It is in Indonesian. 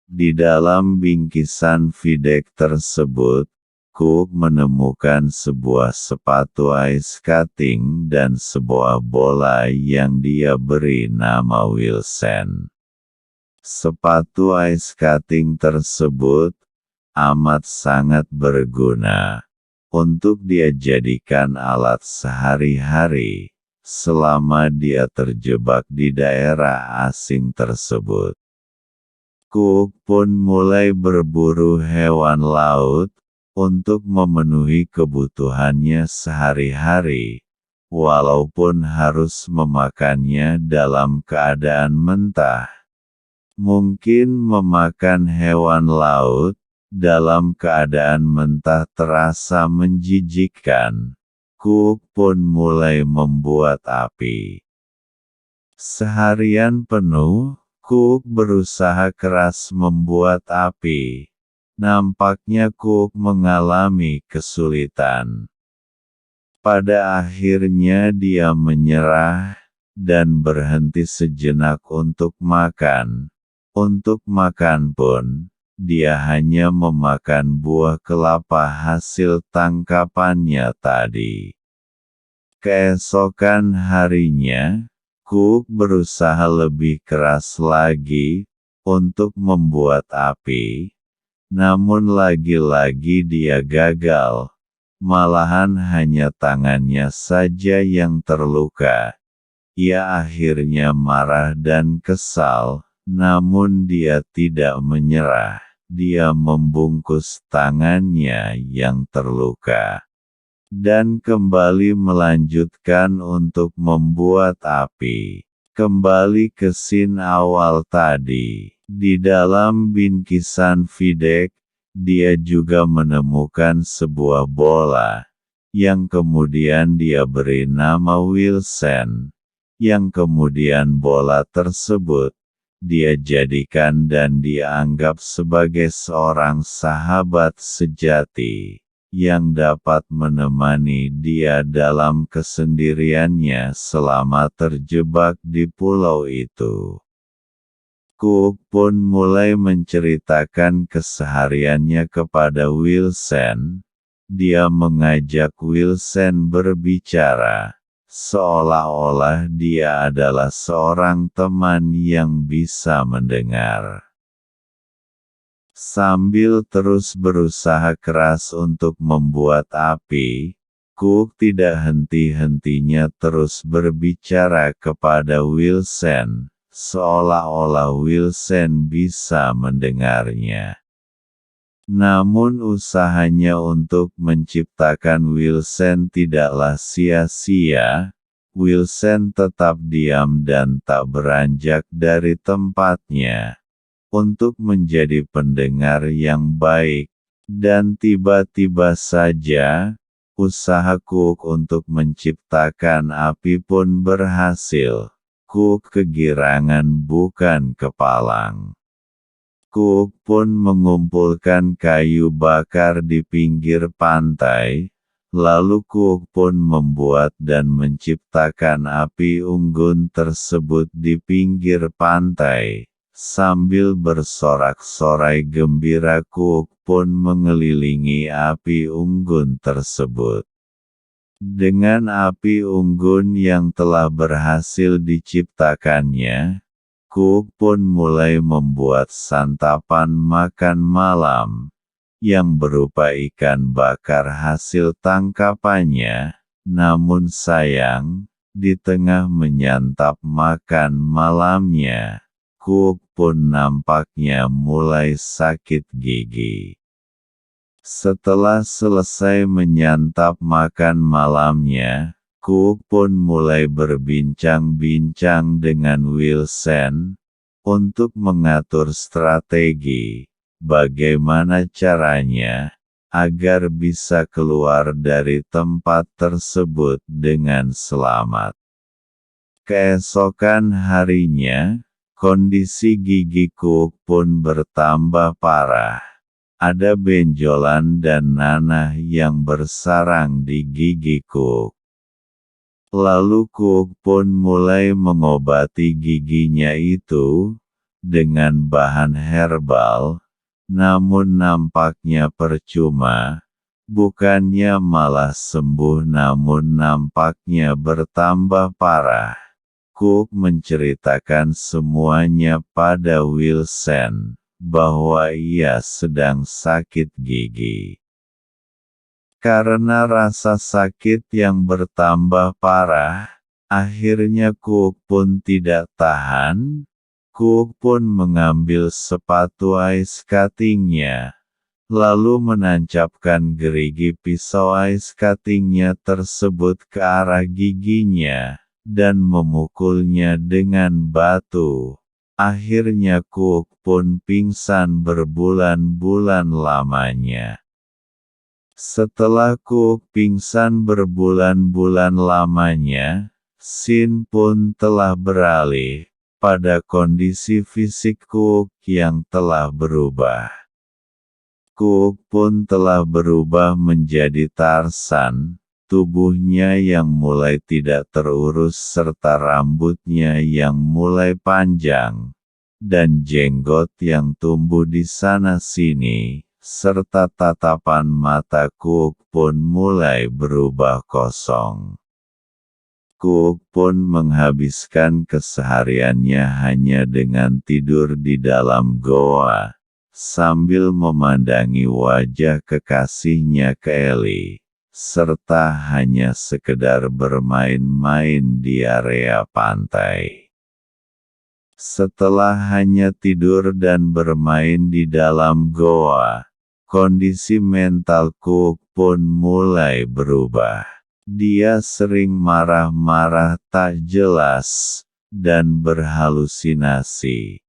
Di dalam bingkisan Videk tersebut, Cook menemukan sebuah sepatu ice skating dan sebuah bola yang dia beri nama Wilson. Sepatu ice skating tersebut amat sangat berguna untuk dia jadikan alat sehari-hari selama dia terjebak di daerah asing tersebut. Cook pun mulai berburu hewan laut untuk memenuhi kebutuhannya sehari-hari, walaupun harus memakannya dalam keadaan mentah. Mungkin memakan hewan laut dalam keadaan mentah terasa menjijikkan. Cook pun mulai membuat api. Seharian penuh, Cook berusaha keras membuat api. Nampaknya Cook mengalami kesulitan. Pada akhirnya dia menyerah dan berhenti sejenak untuk makan. Untuk makan pun, dia hanya memakan buah kelapa hasil tangkapannya tadi. Keesokan harinya, Cook berusaha lebih keras lagi untuk membuat api. Namun lagi-lagi dia gagal, malahan hanya tangannya saja yang terluka. Ia akhirnya marah dan kesal, namun dia tidak menyerah. Dia membungkus tangannya yang terluka dan kembali melanjutkan untuk membuat api. Kembali ke scene awal tadi. Di dalam bingkisan Videk, dia juga menemukan sebuah bola, yang kemudian dia beri nama Wilson, yang kemudian bola tersebut, dia jadikan dan dianggap sebagai seorang sahabat sejati, yang dapat menemani dia dalam kesendiriannya selama terjebak di pulau itu. Cook pun mulai menceritakan kesehariannya kepada Wilson. Dia mengajak Wilson berbicara, seolah-olah dia adalah seorang teman yang bisa mendengar. Sambil terus berusaha keras untuk membuat api, Cook tidak henti-hentinya terus berbicara kepada Wilson, seolah-olah Wilson bisa mendengarnya. Namun usahanya untuk menciptakan Wilson tidaklah sia-sia. Wilson tetap diam dan tak beranjak dari tempatnya untuk menjadi pendengar yang baik, dan tiba-tiba saja, usaha Cook untuk menciptakan api pun berhasil. Cook kegirangan bukan kepalang. Cook pun mengumpulkan kayu bakar di pinggir pantai, lalu Cook pun membuat dan menciptakan api unggun tersebut di pinggir pantai. Sambil bersorak-sorai gembira Cook pun mengelilingi api unggun tersebut. Dengan api unggun yang telah berhasil diciptakannya, Cook pun mulai membuat santapan makan malam, yang berupa ikan bakar hasil tangkapannya. Namun sayang, di tengah menyantap makan malamnya, Cook pun nampaknya mulai sakit gigi. Setelah selesai menyantap makan malamnya, Cook pun mulai berbincang-bincang dengan Wilson untuk mengatur strategi, bagaimana caranya agar bisa keluar dari tempat tersebut dengan selamat. Keesokan harinya, kondisi gigi Cook pun bertambah parah. Ada benjolan dan nanah yang bersarang di gigi Cook. Lalu Cook pun mulai mengobati giginya itu, dengan bahan herbal, namun nampaknya percuma, bukannya malah sembuh namun nampaknya bertambah parah. Cook menceritakan semuanya pada Wilson, bahwa ia sedang sakit gigi. Karena rasa sakit yang bertambah parah, akhirnya Cook pun tidak tahan. Cook pun mengambil sepatu ice cutting-nya, lalu menancapkan gerigi pisau ice cutting-nya tersebut ke arah giginya, dan memukulnya dengan batu. Akhirnya Cook pun pingsan berbulan-bulan lamanya. Setelah Cook pingsan berbulan-bulan lamanya, Sin pun telah beralih pada kondisi fisik Cook yang telah berubah. Cook pun telah berubah menjadi Tarzan, tubuhnya yang mulai tidak terurus serta rambutnya yang mulai panjang, dan jenggot yang tumbuh di sana-sini, serta tatapan mata Cook pun mulai berubah kosong. Cook pun menghabiskan kesehariannya hanya dengan tidur di dalam goa, sambil memandangi wajah kekasihnya Kelly, serta hanya sekedar bermain-main di area pantai. Setelah hanya tidur dan bermain di dalam goa, kondisi mental Cook pun mulai berubah. Dia sering marah-marah tak jelas, dan berhalusinasi.